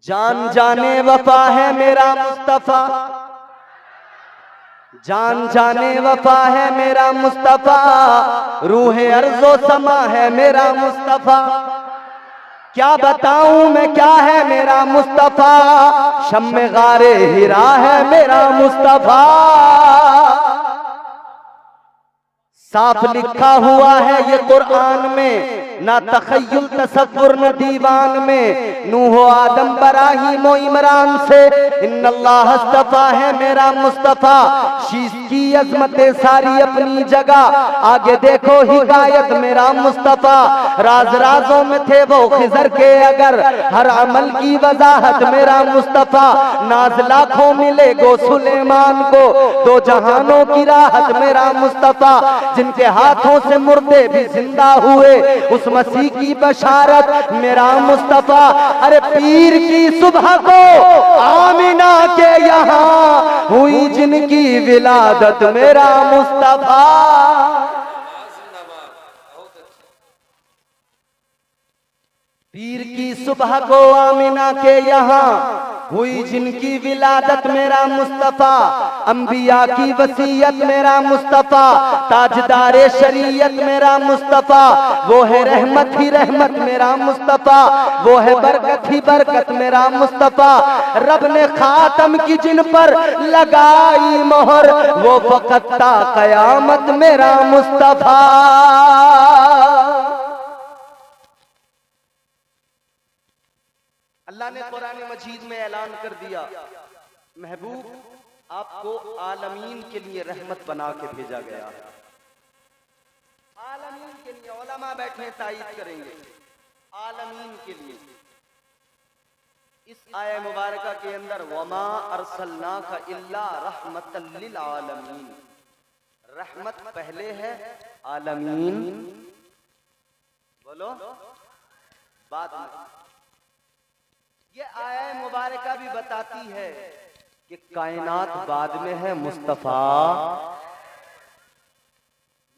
जान जाने वफा है मेरा मुस्तफा, जान जाने वफा है मेरा मुस्तफा, रूह अर्ज़ो समा है मेरा मुस्तफा। क्या बताऊं मैं क्या है मेरा मुस्तफा, शम्मे गारे हिरा है मेरा मुस्तफा। साफ लिखा हुआ है ये कुरान में, ना तखय्युल तसव्वुर न दीवान में। नूह आदम इब्राहीम इमरान से इन्नल्लाह अस्तफा है मेरा मुस्तफा। शीश की अजमतें सारी अपनी जगह, आगे देखो हिदायत मेरा मुस्तफा। राज राजों में थे वो खिजर के अगर, हर अमल की वजाहत मेरा मुस्तफा। नाज लाखों मिले गो सुलेमान को, दो जहानों की राहत मेरा मुस्तफा। जिनके हाथों से मुर्दे भी जिंदा हुए, उस मसीह की बशारत मेरा मुस्तफा। अरे पीर की सुबह को आमिना के यहाँ हुई जिनकी विलादत मेरा मुस्तफा। पीर की सुबह को आमिना के यहाँ हुई जिनकी विलादत मेरा मुस्तफा। अंबिया की वसीयत मेरा मुस्तफा, ताजदारे शरीयत मेरा मुस्तफा। वो है रहमत ही रहमत मेरा मुस्तफा, वो है बरकत ही बरकत मेरा मुस्तफा। रब ने खातम की जिन पर लगाई मोहर, वो फकत ता कयामत मेरा मुस्तफा। अल्लाह ने कुरान मजीद में ऐलान कर दिया, महबूब आपको आलमीन के लिए रहमत बना के भेजा गया। आलमीन के लिए, उलमा बैठे तायीद करेंगे, आलमीन के लिए। इस आया मुबारका के अंदर वमा अरसलनाका इल्ला रहमतल लिल आलमीन, रहमत पहले है, आलमीन बोलो बाद में। ये आया मुबारका भी बताती है कि कायनात बाद में है, मुस्तफा।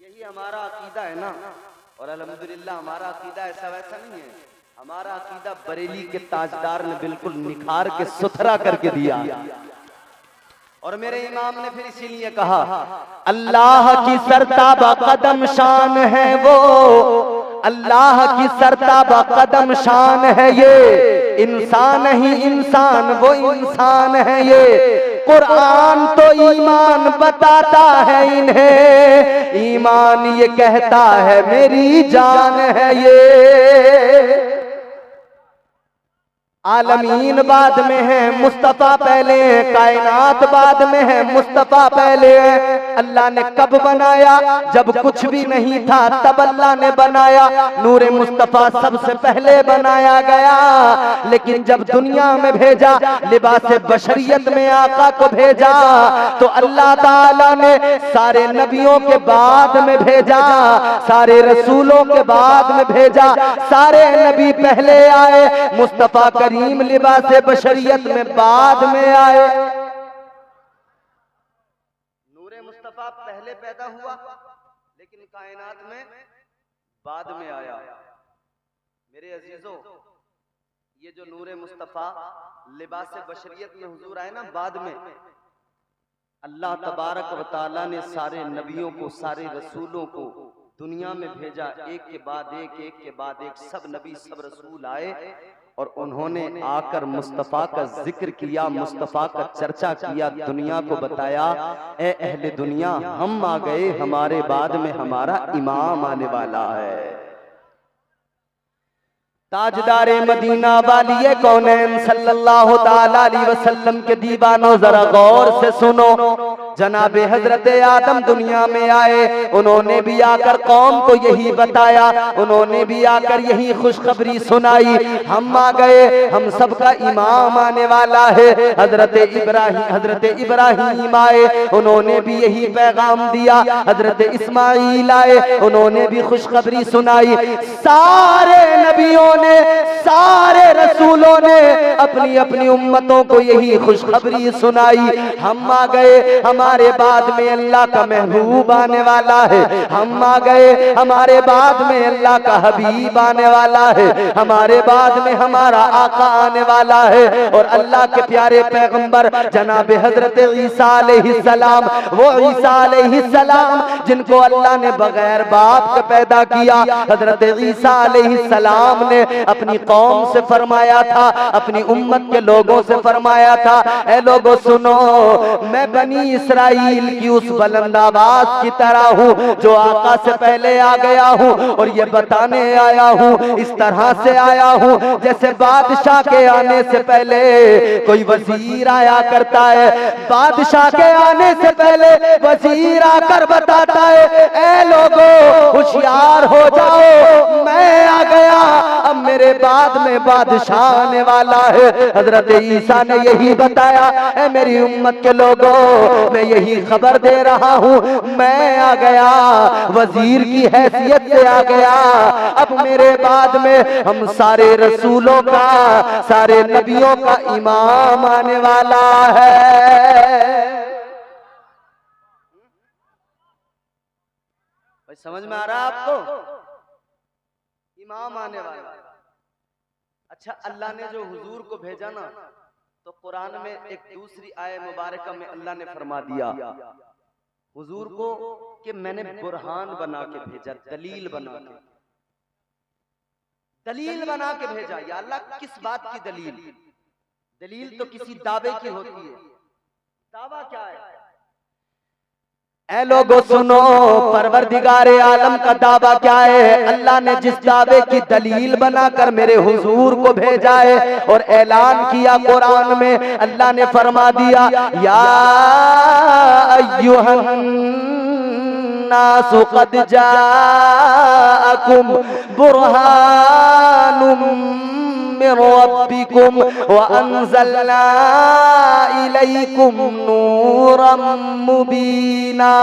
यही हमारा अकीदा है ना, और अल्हम्दुलिल्लाह हमारा अकीदा ऐसा वैसा नहीं है। हमारा अकीदा बरेली के ताजदार ने बिल्कुल निखार के सुथरा करके दिया। और मेरे इमाम ने फिर इसीलिए कहा, अल्लाह की सरताबा कदम शान है वो, अल्लाह की सरताबा कदम शान है ये। इंसान ही इंसान वो इंसान है ये। कुरान तो ईमान बताता है इन्हें, ईमान ये कहता है मेरी जान है ये। आलमीन बाद में है, मुस्तफा पहले है। कायनात बाद में है, मुस्तफा पहले है। अल्लाह ने कब बनाया, जब कुछ भी नहीं था तब अल्लाह ने बनाया। नूरे मुस्तफा सबसे पहले बनाया गया, लेकिन जब दुनिया में भेजा, लिबास बशरियत में आका को भेजा, तो अल्लाह ताला ने सारे नबियों के बाद में भेजा, सारे रसूलों के बाद में भेजा। सारे नबी पहले आए, मुस्तफा करीम लिबास बशरियत में बाद में आए। नूरे मुस्तफा पहले पैदा हुआ, लेकिन कायनात में बाद में आया। मेरे अजीजों, ये जो नूरे मुस्तफा लिबास बशरियत में हुजूर आए ना बाद में, अल्लाह तबारक व तआला ने सारे नबियों को, सारे रसूलों को दुनिया में भेजा, एक के बाद एक, एक के बाद एक। सब नबी सब रसूल आए और उन्होंने आकर मुस्तफ़ा का जिक्र किया, मुस्तफ़ा का चर्चा किया, दुनिया को बताया, ए अहले दुनिया हम आ गए, हमारे बाद में हमारा इमाम आने वाला है। ताजदारे मदीना वालिए कौनैन सल्लल्लाहु ताला अलैहि वसल्लम के दीवानों, जरा गौर से सुनो। जनाबे हजरत आदम दुनिया में आए, उन्होंने भी आकर कौम को यही बताया, उन्होंने भी आकर यही खुशखबरी सुनाई, हम आ गए, हम सबका इमाम आने वाला है। हजरत इब्राहीम आए, उन्होंने भी यही पैगाम दिया। हजरत इस्माइल आए, उन्होंने भी खुशखबरी सुनाई। सारे नबियों ने, सारे रसूलों ने अपनी अपनी उम्मतों को यही खुशखबरी सुनाई, हम आ गए, हमारे बाद में अल्लाह का महबूब आने वाला है, हम आ गए, हमारे बाद में अल्लाह का हबीब आने वाला है, हमारे बाद में हमारा आका आने वाला है। और अल्लाह के प्यारे पैगंबर जनाब हजरत ईसा अलैहिस्सलाम, वो ईसा अलैहिस्सलाम जिनको अल्लाह ने बगैर बाप के पैदा किया, हजरत ईसा अलैहिस्सलाम ने अपनी कौम से फरमाया था, अपनी उम्मत के लोगों से फरमाया था, ऐ लोगों सुनो, मैं बनी इसराइल की उस बुलंद आवाज की तरह हूँ जो आका से पहले आ गया हूँ, और ये बताने आया हूँ, इस तरह से आया हूँ जैसे बादशाह के आने से पहले कोई वजीर आया करता है, बादशाह के आने से पहले वजीर आकर बताता है, ऐ लोगों होशियार हो जाओ, मैं आ गया, अब मेरे बाद में बादशाह आने वाला है। हजरत ईसा ने यही बताया, ऐ मेरी उम्मत के लोगों, मैं यही खबर दे रहा हूँ, मैं आ गया, वजीर की हैसियत से आ गया, अब मेरे बाद में हम सारे रसूलों का, सारे नबियों का इमाम आने वाला है। भाई समझ में आ रहा है आपको? इमाम आने वाला है। अच्छा, अल्लाह ने जो हुजूर को भेजा ना, तो कुरान में एक दूसरी आय मुबारका में अल्लाह ने फरमा दिया हुजूर को कि मैंने बुरहान बना के भेजा, दलील बना के, दलील बना के भेजा। या अल्लाह किस बात की दलील? दलील तो किसी दावे की होती है। दावा क्या है? ऐ लोगों सुनो, परवरदिगारे आलम का दावा क्या है? अल्लाह ने जिस दावे की दलील बनाकर मेरे हुजूर को भेजा है और ऐलान किया कुरान में, अल्लाह ने फरमा दिया, या अय्युहन नासु क़द जाअकुम बुरहानुम मिन रब्बिकुम व अंज़लना इलैकुम नूरम मुबीना।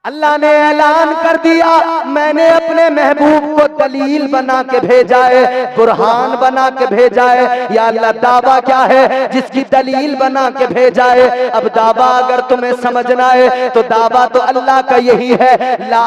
अल्लाह ने ऐलान कर दिया, मैंने अपने महबूब को दलील बना के भेजा है, बुरहान बना के भेजा है। या अल्लाह दावा क्या है? जिसकी दलील बना के भेजा है। अब दावा अगर तुम्हें समझना है तो दावा तो अल्लाह का यही है, ला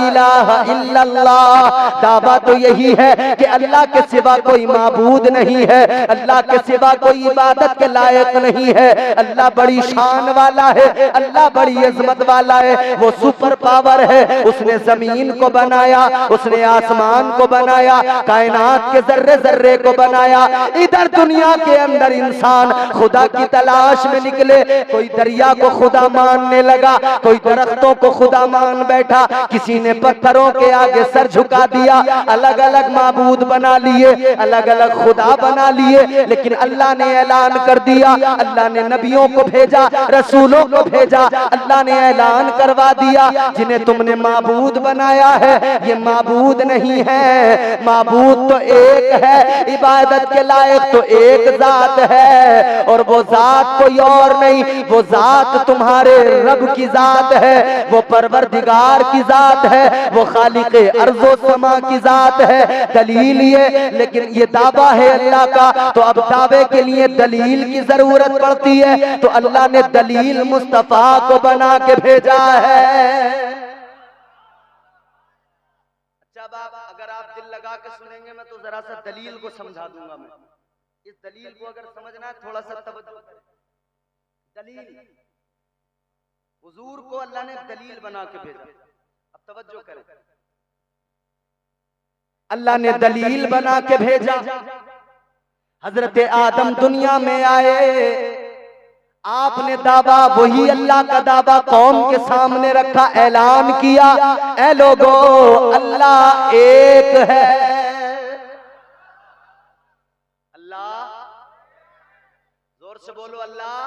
इलाहा इल्लल्लाह। दावा तो यही है कि अल्लाह के सिवा कोई माबूद नहीं है, अल्लाह के सिवा कोई इबादत के लायक नहीं है। अल्लाह बड़ी शान वाला है, अल्लाह बड़ी अजमत वाला है, वो सुपर पावर है। उसने जमीन को बनाया, उसने आसमान को बनाया, कायनात के जर्रे जर्रे को बनाया। इधर दुनिया के अंदर इंसान खुदा की तलाश में निकले, कोई दरिया को खुदा मानने लगा, कोई दरख्तों को खुदा मान बैठा, किसी ने पत्थरों के आगे सर झुका दिया, अलग अलग माबूद बना लिए, अलग अलग खुदा बना लिए। लेकिन अल्लाह ने ऐलान कर दिया, अल्लाह ने नबियों को भेजा, रसूलों को भेजा, अल्लाह ने ऐलान करवा दिया, जिन्हें तुमने माबूद बनाया है ये माबूद नहीं है, माबूद तो एक है, इबादत के लायक तो एक जात है, और वो जात कोई और नहीं, वो जात तुम्हारे रब की जात है, वो परवरदिगार की जात है, वो खालिक़े अर्ज़ो समा की जात है। दलील ये, लेकिन ये दावा है अल्लाह का, तो अब दावे के लिए दलील की जरूरत पड़ती है, तो अल्लाह ने दलील मुस्तफा को बना के भेजा है। अच्छा बाप, अगर आप दिल लगा के सुनेंगे मैं तो जरा सा दलील को समझा दूंगा। मैं इस दलील को अगर समझना है थोड़ा सा तवज्जो करें। दलील, हुजूर को अल्लाह ने दलील बना के भेजा। अब तवज्जो करें, अल्लाह ने दलील बना के भेजा। हजरत आदम दुनिया में आए, आपने दावा वही अल्लाह का दावा कौम के सामने रखा, ऐलान किया, ऐ लोगों अल्लाह एक है। अल्लाह, जोर से बोलो अल्लाह।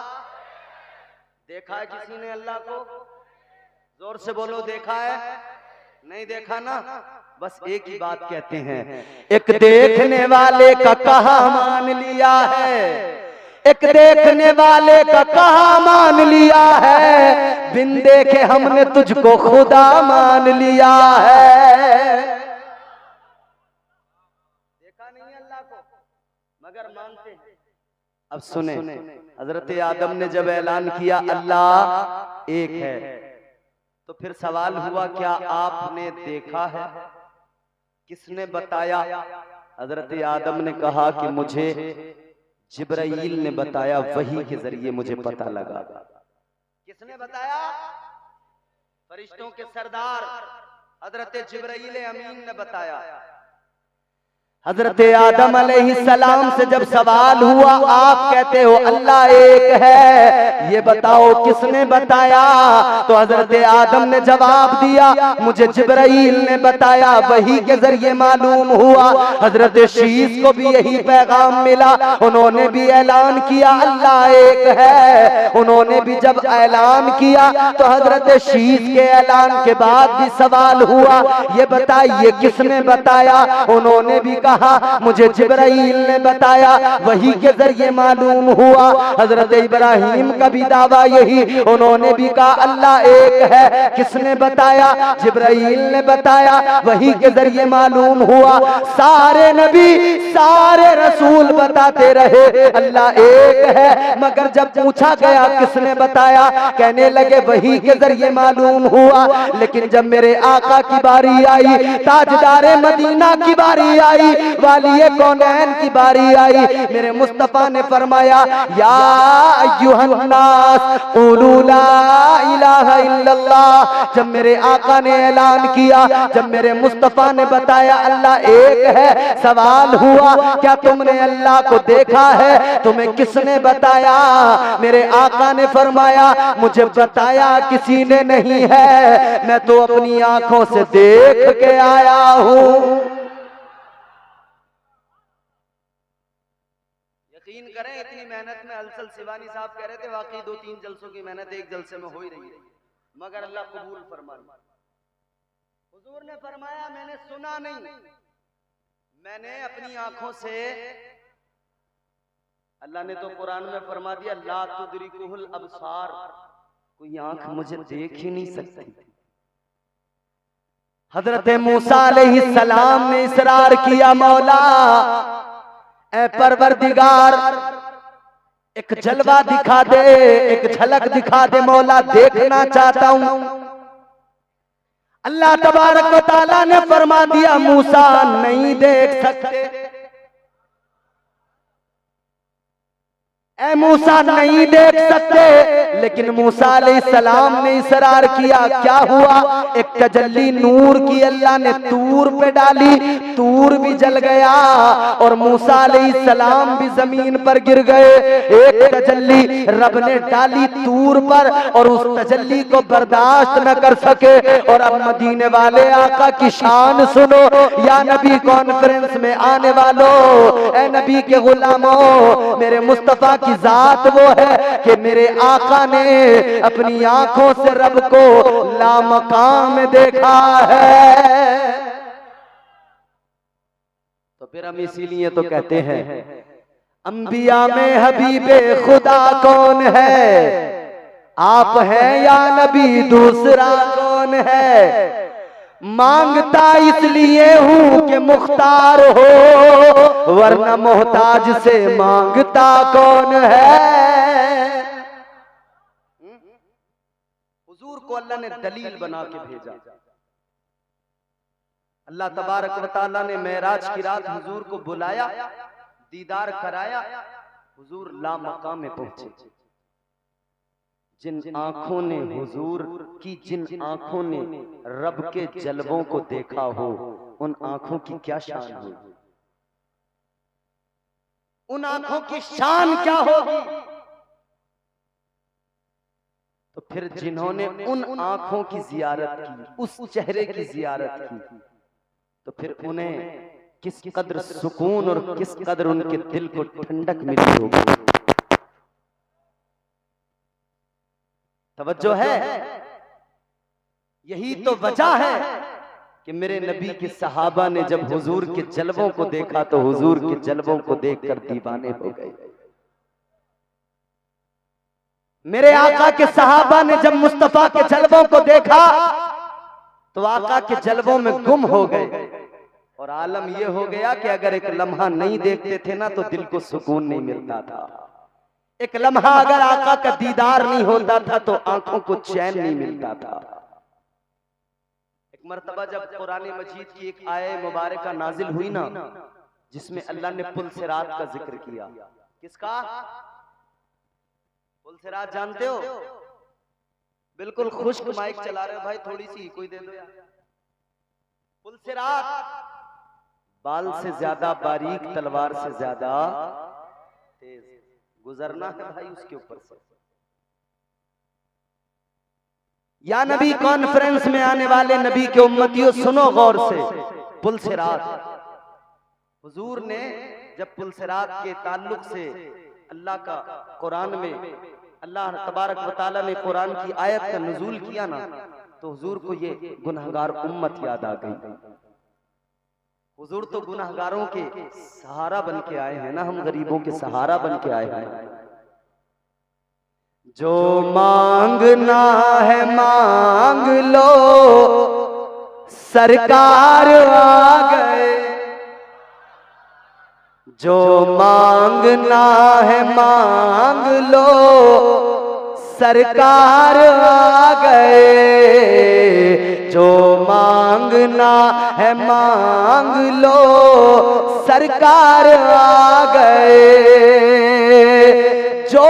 देखा है किसी ने अल्लाह को? जोर से बोलो, देखा है? नहीं देखा ना? बस एक ही बात कहते हैं, एक देखने वाले का कहा मान लिया है, एक देखने वाले का कहा मान लिया है, बिन देखे हमने तुझको खुदा मान लिया है। देखा नहीं है अल्लाह को मगर मानते हैं। अब सुने, हजरत आदम ने जब ऐलान किया अल्लाह एक है, तो फिर सवाल हुआ क्या आपने देखा है? किसने बताया? हजरत आदम ने कहा कि मुझे जिब्राईल ने बताया, वही के जरिए मुझे पता लगा। किसने बताया? फरिश्तों के सरदार हजरत जिब्राईल अमीन ने बताया। हजरत आदम अलैहिस्सलाम से जब सवाल हुआ, आप कहते हो अल्लाह एक है, ये बताओ किसने बताया? तो हजरत आदम ने जवाब दिया, मुझे जिब्राईल ने बताया, वही के जरिए मालूम हुआ। हजरत शीस को भी यही पैगाम मिला, उन्होंने भी ऐलान किया अल्लाह एक है। उन्होंने भी जब ऐलान किया तो हजरत शीस के ऐलान के बाद भी सवाल हुआ, ये बताइए किसने बताया? उन्होंने भी कहा मुझे जिब्राईल ने बताया, वही के जरिए मालूम हुआ। हजरत इब्राहिम का भी दावा यही, उन्होंने भी कहा अल्लाह एक है। किसने बताया? जिब्राईल ने बताया, वही के जरिए मालूम हुआ। सारे नबी सारे रसूल बताते रहे अल्लाह एक है, मगर जब पूछा गया किसने बताया, कहने लगे वही के जरिए मालूम हुआ। लेकिन जब मेरे आका की बारी आई, ताजदारे मदीना की बारी आई, वालिए कौनैन की बारी आई, मेरे मुस्तफा ने फरमाया या अय्युहन्नास क़ुलू ला इलाहा इल्लल्लाह। जब मेरे आका ने ऐलान किया, जब मेरे मुस्तफा ने बताया अल्लाह एक है, सवाल हुआ क्या तुमने अल्लाह को देखा है? तुम्हें किसने बताया? मेरे आका ने फरमाया मुझे बताया किसी ने नहीं है, मैं तो अपनी आंखों से देख के आया हूं। यकीन करें इतनी मेहनत में अलसल सिवानी साहब कह रहे थे वाकई 2-3 जलसों की मेहनत एक जलसे में हो ही रही है, मगर अल्लाह कबूल फरमाए। हुजूर ने फरमाया मैंने सुना नहीं, मैंने अपनी आंखों से, अल्लाह ने तो कुरान में फरमा दिया ला तुदरिकुहुल अबसार, कोई आंख मुझे देख ही नहीं सकती। हजरत मूसा अलैहिस्सलाम ने इसरार किया मौला ऐ परवरदिगार एक जलवा दिखा दे, एक झलक दिखा दे मौला, देखना चाहता हूं। अल्लाह तबारक व तआला ने फरमा दिया मूसा नहीं देख सकते, ऐ मूसा नहीं देख सकते। लेकिन मूसा अलैहिस्सलाम ने इसरार किया, क्या हुआ? एक तजल्ली नूर की अल्लाह ने तूर पे डाली, तूर भी जल गया और मूसा अलैहिस्सलाम भी जमीन पर गिर गए। एक तजल्ली रब ने डाली तूर पर और उस तजल्ली को बर्दाश्त न कर सके। और अब मदीने वाले आका की शान सुनो, या नबी कॉन्फ्रेंस में आने वालों, ऐ नबी के गुलामों, मेरे मुस्तफा की जात वो है कि मेरे आका ने अपनी आंखों से रब को लामकाम में देखा है। तो फिर हम इसीलिए तो कहते हैं अंबिया में हबीबे खुदा कौन है? आप हैं या नबी दूसरा कौन है? मांगता इसलिए हूं कि मुख्तार हो, वरना मोहताज से मांगता कौन है? हुजूर को अल्लाह ने दलील बना के भेजा। अल्लाह तबारक व तआला ने मेराज की रात हुजूर को बुलाया, दीदार कराया, हुजूर लामकाम में पहुंचे। जिन आंखों ने हुजूर की, जिन आंखों ने रब के जलवों को देखा हो, उन आंखों की क्या शान हो, उन आंखों की शान क्या होगी? तो फिर जिन्होंने उन आंखों की जियारत की, उस चेहरे की जियारत की, तो फिर उन्हें किस कदर सुकून और किस कदर उनके दिल को ठंडक मिली होगी। तवज्जो है? यही तो वजह है कि मेरे नबी के सहाबा ने जब हुजूर के जलवों को देखा तो हुजूर के जलवों को देखकर दीवाने हो गए। मेरे आका के सहाबा ने जब मुस्तफा के जलवों को देखा तो आका के जलवों में गुम हो गए। और आलम ये हो गया कि अगर एक लम्हा नहीं देखते थे ना तो दिल को सुकून नहीं मिलता था। एक लम्हा अगर आका का दीदार नहीं होता था तो आंखों को चैन नहीं मिलता था। एक मर्तबा जब कुरान मजीद की एक आये मुबारका नाजिल हुई ना, जिसमें अल्लाह ने पुल सिरात का जिक्र किया। किसका? पुल सिरात जानते हो? बिल्कुल खुश्क माइक चला रहे हो भाई, थोड़ी सी कोई दे दो यार। पुल सिरात बाल से ज्यादा बारीक, तलवार से ज्यादा तेज, गुजरना है भाई उसके ऊपर से। या नबी कॉन्फ्रेंस में आने वाले नबी के उम्मतियों सुनो गौर से, पुल सिरात। हुजूर ने जब पुल सिरात के ताल्लुक से अल्लाह का कुरान में अल्लाह तबारक व तआला ने कुरान की आयत का नुज़ूल किया ना, तो हुजूर को ये गुनहगार उम्मत याद आ गई। हुजूर तो गुनहगारों के सहारा बन के आए हैं ना, हम गरीबों के सहारा बन के आए हैं। जो मांगना है मांग लो, सरकार आ गए। जो मांगना है मांग लो, सरकार आ गए। जो मांगना है मांग लो, सरकार आ गए। जो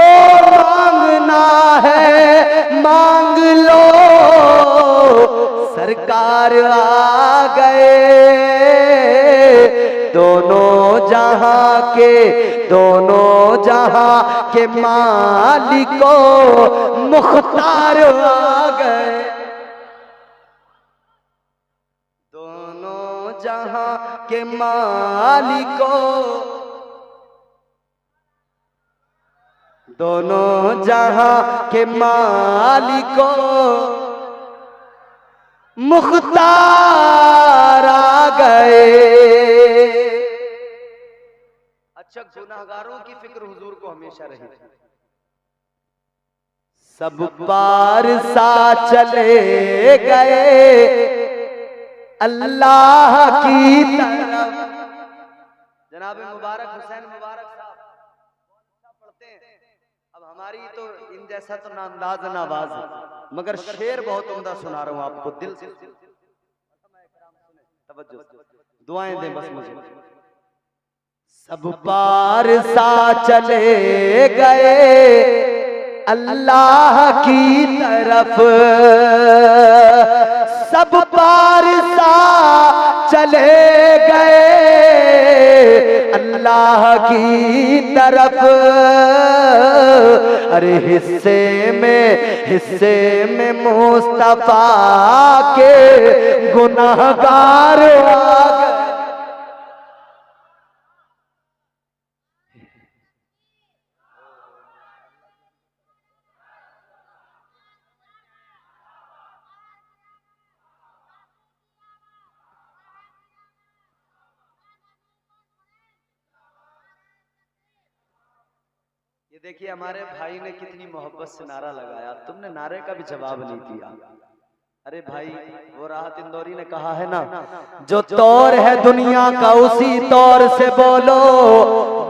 मांगना है मांग लो, सरकार आ गए। दोनों जहां के मालिको मुख्तार आ गए। दोनों जहां के मालिको, दोनों जहां के मालिको मुख्तार आ गए। अच्छा, गुनाहगारों की फिक्र हुजूर को हमेशा रही। सब पार सा चले गए अल्लाह की तरफ। जनाब मुबारक हुसैन मुबारक साहब पढ़ते हैं। अब हमारी तो इन जैसा तो ना अंदाज ना आवाज है, मगर शेर बहुत उम्दा सुना रहा हूं आपको, दिल से तवज्जो, दुआएं दें बस मुझे। सब पार सा चले गए अल्लाह की तरफ। सब पार सा चले गए अल्लाह की तरफ। अरे हिस्से में मुस्तफा के गुनाहगार आ गए। ये देखिए हमारे भाई ने कितनी मोहब्बत से नारा लगाया, तुमने नारे का भी जवाब नहीं दिया। अरे भाई, वो राहत इंदौरी ने कहा है ना, जो तौर है दुनिया का उसी तौर से बोलो,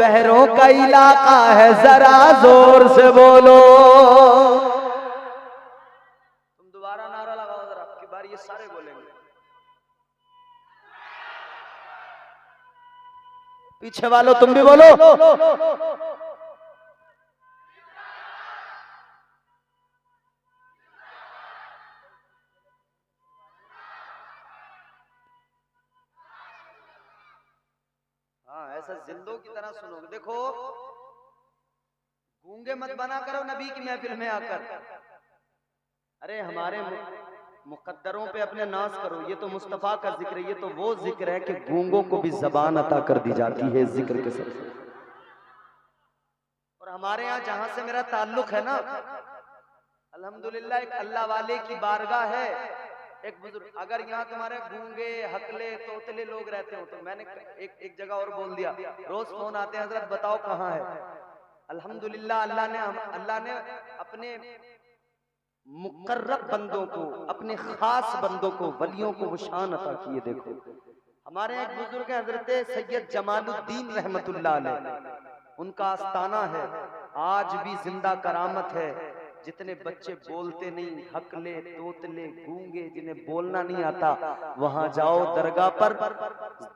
बहरों का इलाका है जरा जोर से बोलो। तुम दोबारा नारा लगाओ जरा, आपकी बारी, ये सारे बोलेंगे। पीछे वालों तुम भी बोलो। हाँ, ऐसा जिंदों की तरह सुनोगे। देखो, गूंगे मत बना करो नबी की महफिल में आकर। अरे हमारे मुकद्दरों पे अपने नाज करो। ये तो मुस्तफा का जिक्र है, ये तो वो जिक्र है कि गूंगों को भी जबान अता कर दी जाती है जिक्र के साथ। और हमारे यहाँ जहां से मेरा ताल्लुक है ना, अल्हम्दुलिल्लाह एक अल्लाह वाले की बारगाह है, एक बुजुर्ग। अगर यहाँ तुम्हारे गूंगे हकले तोतले लोग रहते हो तो मैंने एक जगह और बोल दिया, रोज फोन आते हैं, हजरत बताओ कहाँ है। अल्हम्दुलिल्लाह अल्लाह ने अपने मुकर्रब बंदों को, अपने खास बंदों को, वलियों को वो शान अता किए। देखो हमारे एक बुजुर्ग हैं हजरत सैयद जमालुद्दीन रहमतुल्लाह अलैह, उनका आस्थाना है, आज भी जिंदा करामत है। जितने बच्चे बोलते नहीं, हकले, तोतले, गूंगे, जिन्हें बोलना नहीं आता, वहां जाओ दरगाह पर,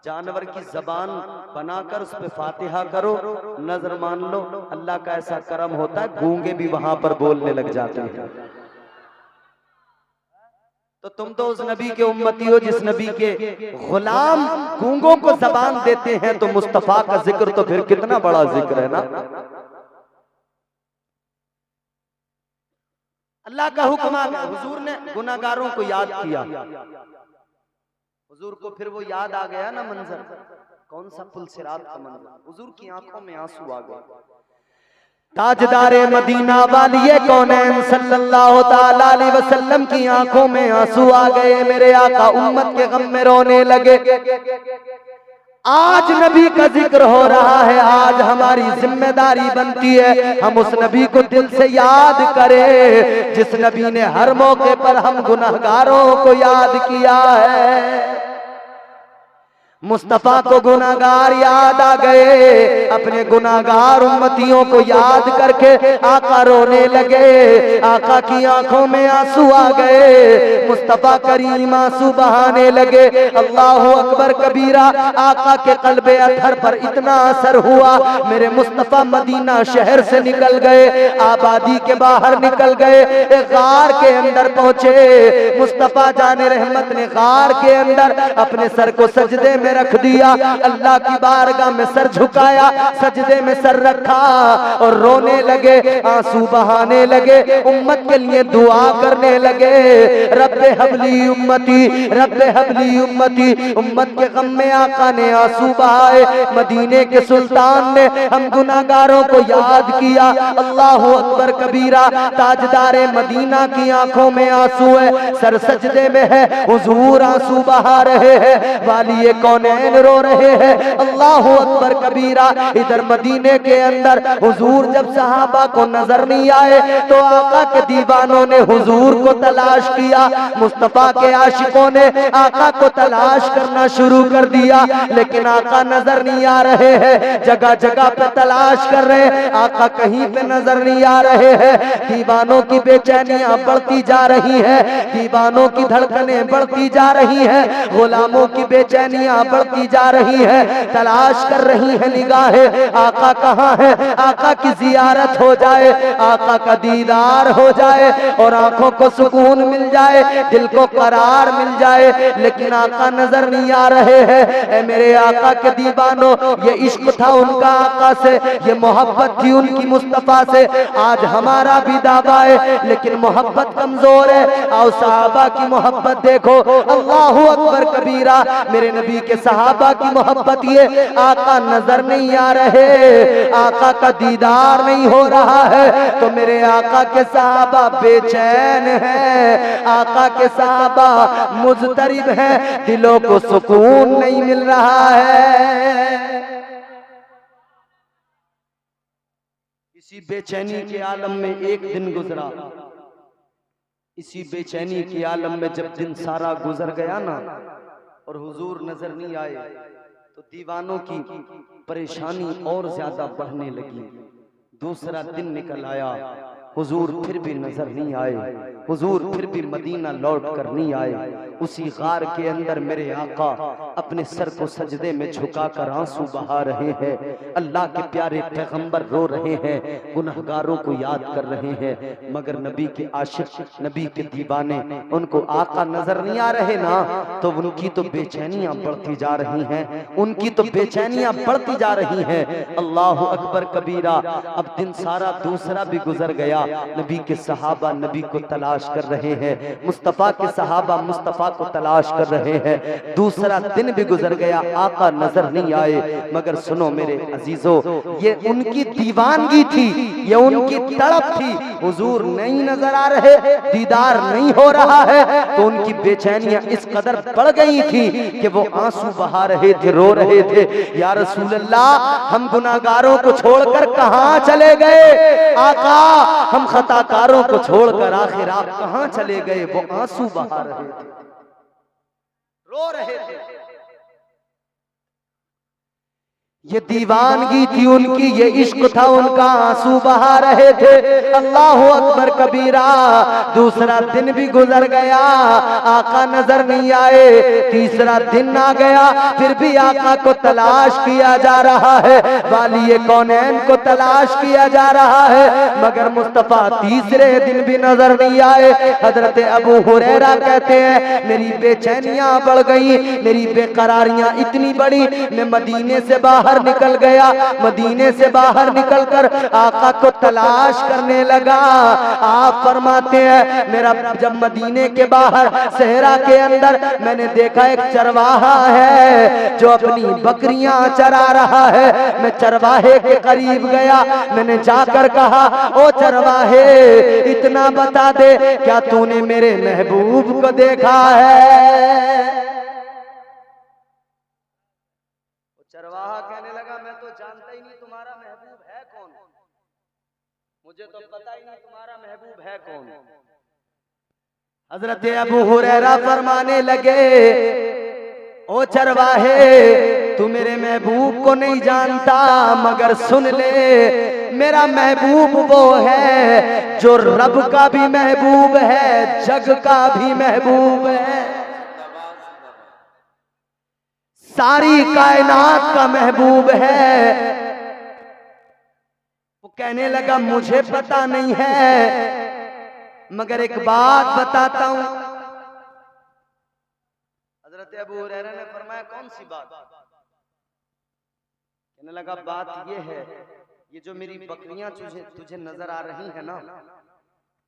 जानवर की जबान बनाकर उस पे फातिहा करो, नजर मान लो, अल्लाह का ऐसा करम होता है गूंगे भी वहां पर बोलने लग जाते हैं। तो तुम तो उस नबी के उम्मती हो जिस नबी के गुलाम गूंगों को जबान देते हैं, तो मुस्तफा का जिक्र तो फिर कितना बड़ा जिक्र है ना। अल्लाह का हुक्म आ गया, हुजूर ने गुनाहगारों को याद किया, हुजूर को फिर वो याद आ गया ना मंजर, कौन सा पुल सिरात का मंजर, हुजूर की आंखों में आंसू आ गए। ताजदारे मदीना वालिए कौनैन सल्लल्लाहु ताला अलैहि वसल्लम की आंखों में आंसू आ गए। मेरे आका उम्मत के गम में रोने लगे। आज नबी का जिक्र हो रहा है, आज हमारी जिम्मेदारी बनती है हम उस नबी को दिल से याद करें जिस नबी ने हर मौके पर हम गुनाहगारों को याद किया है। मुस्तफा को गुनाहगार याद आ गए, अपने गुनाहगार उम्मतियों को याद करके आका रोने लगे। आका की आंखों में आंसू आ गए, मुस्तफा करीम आंसू बहाने लगे। अल्लाहु अकबर कबीरा। आका के कल्बे अथर पर इतना असर हुआ, मेरे मुस्तफा मदीना शहर से निकल गए, आबादी के बाहर निकल गए, एक गार के अंदर पहुंचे। मुस्तफा जाने रहमत ने गार के अंदर अपने सर को सजदे में रख दिया, अल्लाह की बारगाह में सर झुकाया, सजदे में सर रखा और रोने लगे, आंसू बहाने लगे, उम्मत के लिए दुआ करने लगे। रब्बे हबली उम्मती, रब्बे हबली उम्मती। उम्मत के गम में आका ने आंसू बहाए, मदीने के सुल्तान ने हम गुनाहगारों को याद किया। अल्लाहु अकबर कबीरा। ताजदारे मदीना की आंखों में आंसू है, सर सजदे में है, हुजूर आंसू बहा रहे हैं, वाली कौनैन रो रहे हैं। अल्लाहु अकबर कबीरा। इधर मदीने के अंदर हुजूर जब सहाबा को नजर नहीं आए तो आका के दीवानों ने हुजूर को तलाश किया, मुस्तफा के आशिकों ने आका को तलाश करना शुरू कर दिया, लेकिन आका नजर नहीं आ रहे हैं। जगह जगह पे तलाश कर रहे हैं, आका कहीं पे नजर नहीं आ रहे हैं। दीवानों की बेचैनियां बढ़ती जा रही है, दीवानों की धड़कनें बढ़ती जा रही है, गुलामों की बेचैनियां बढ़ती जा रही है, तलाश कर रही है निगाहें, आका कहाँ है, आका की जियारत हो जाए, आका का दीदार हो जाए और आंखों को सुकून मिल जाए, दिल को करार मिल जाए, लेकिन आका नजर नहीं आ रहे हैं। ऐ मेरे आका के दीवानों, ये इश्क था उनका आका से, ये मोहब्बत थी उनकी मुस्तफा से। आज हमारा भी दावा है, लेकिन मोहब्बत कमजोर है। आओ सहाबा की मोहब्बत देखो, अल्लाहु अकबर कबीरा। मेरे नबी के सहाबा की मोहब्बत, ये आका नजर नहीं आ रहे, आका का दीदार नहीं हो रहा है, तो मेरे आका के सहाबा बेचैन हैं, आका के सहाबा मुज़तरिब हैं, दिलों को सुकून नहीं मिल रहा है। इसी बेचैनी के आलम में एक दिन गुजरा, इसी बेचैनी के आलम में जब दिन सारा गुजर गया ना और हुजूर नजर नहीं आए, तो दीवानों की परेशानी और ज्यादा बढ़ने लगी। दूसरा दिन निकल आया, हुजूर फिर भी नजर नहीं आए, हुजूर फिर भी मदीना लौट कर नहीं आए। उसी गार के अंदर मेरे आका अपने सर को सजदे में झुकाकर आंसू बहा रहे हैं, अल्लाह के प्यारे पैगंबर रो रहे हैं, गुनहगारों को याद कर रहे हैं, मगर नबी के आशिक, नबी के दीवाने, उनको आका नजर नहीं आ रहे ना, तो उनकी तो बेचैनियां बढ़ती जा रही हैं, उनकी तो बेचैनियां बढ़ती जा रही हैं। अल्लाहु अकबर कबीरा। अब दिन सारा दूसरा भी गुजर गया, नबी के सहाबा नबी को तलाश कर रहे हैं, मुस्तफा के सहाबा मुस्तफा को तलाश कर रहे हैं। दूसरा दिन भी गुजर गया, आका नजर नहीं आए। मगर सुनो मेरे अजीजों, ये उनकी दीवानगी थी, ये उनकी तड़प थी, हुजूर नहीं नजर आ रहे, दीदार नहीं हो रहा है, तो उनकी बेचैनियां इस कदर बढ़ गई थी कि वो आंसू बहा रहे थे, रो रहे थे, या रसूल अल्लाह, हम गुनाहगारों को छोड़कर कहां चले गए, आका हम खताकारों को छोड़कर आखिर आप कहां चले गए। वो आंसू बहा रहे थे, रो रहे थे। ये दीवानगी थी उनकी, ये इश्क था उनका, आंसू बहा रहे थे। अल्लाह अकबर कबीरा। दूसरा दिन भी गुजर गया, आका नजर नहीं आए। तीसरा दिन आ गया, फिर भी आका को तलाश किया जा रहा है, वाली कौनैन को तलाश किया जा रहा है, मगर मुस्तफा तीसरे दिन भी नजर नहीं आए। हजरत अबू हुरैरा कहते हैं मेरी बेचैनियां बढ़ गई, मेरी बेकरारियां इतनी बड़ी, मैं मदीने से बाहर निकल गया। मदीने से बाहर निकलकर आका को तलाश करने लगा। आप फरमाते हैं मेरा जब मदीने के बाहर सहरा के अंदर मैंने देखा एक चरवाहा है जो अपनी बकरियां चरा रहा है। मैं चरवाहे के करीब गया, मैंने जाकर कहा ओ चरवाहे इतना बता दे क्या तूने मेरे महबूब को देखा है? चरवाहा कहने लगा मैं तो जानता ही नहीं तुम्हारा महबूब है कौन, मुझे तो पता ही नहीं तुम्हारा महबूब है कौन। हजरत अबू हुरैरा फरमाने लगे ओ चरवाहे तू मेरे महबूब को नहीं जानता, मगर सुन ले मेरा महबूब वो है जो रब का भी महबूब है, जग का भी महबूब है, सारी कायनात का महबूब है। वो कहने लगा मुझे पता नहीं है, मगर एक बात बताता हूं। हजरत अबू हुरैरा ने फरमाया कौन सी बात? कहने लगा बात ये है, ये जो मेरी बकरियां तुझे नजर आ रही है ना,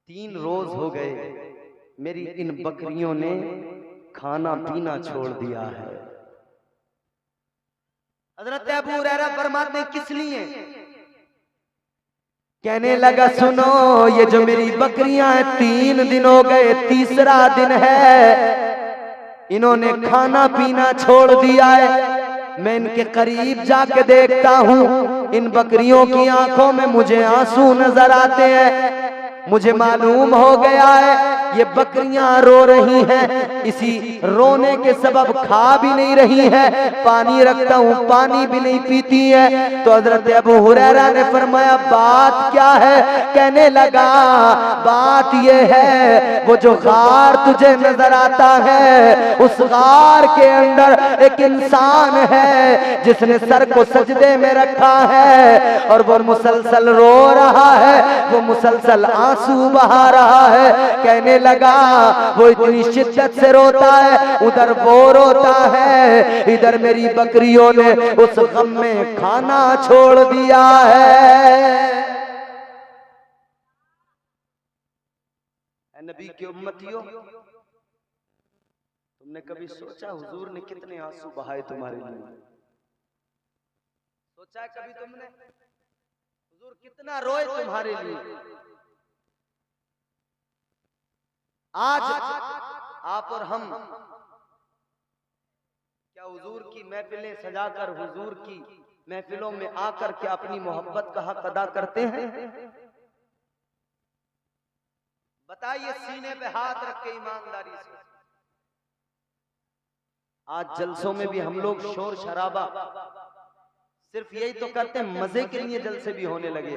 3 रोज हो गए मेरी इन बकरियों ने खाना पीना छोड़ दिया है। हजरत अबू हुरैरा फरमाते हैं किस लिए? कहने लगा सुनो ये जो मेरी बकरियां हैं 3 दिन हो गए, तीसरा दिन है इन्होंने खाना पीना छोड़ दिया है। मैं इनके करीब जाके देखता हूं, इन बकरियों की आंखों में मुझे आंसू नजर आते हैं। मुझे मालूम हो गया है ये बकरियां रो रही हैं, इसी रोने के सबब खा भी नहीं रही है, पानी रखता हूं पानी भी नहीं pीती है। तो हजरत अबू हुरैरा ने फरमाया बात क्या है? कहने लगा बात ये है वो जो गार तुझे नजर आता है, उस गार के अंदर एक इंसान है जिसने सर को सजदे में रखा है और वो मुसलसल रो रहा है, वो मुसलसल आंसू बहा रहा है। कहने लगा वो इतनी शिद्दत से रोता है, उधर वो रोता है, इधर मेरी बकरियों ने उस गम में खाना छोड़ दिया है। नबी की उम्मतियों, तुमने कभी सोचा हुजूर ने कितने आंसू बहाए तुम्हारे लिए? सोचा कभी तुमने हुजूर कितना रोए तुम्हारे लिए? आज आप और हम क्या हुजूर की महफिलें सजाकर हुजूर की महफिलों में आकर क्या अपनी मोहब्बत का हक अदा करते हैं? बताइए सीने पे हाथ रख के ईमानदारी से। आज जलसों में भी हम लोग शोर शराबा सिर्फ यही तो करते हैं, मजे के लिए जलसे भी होने लगे।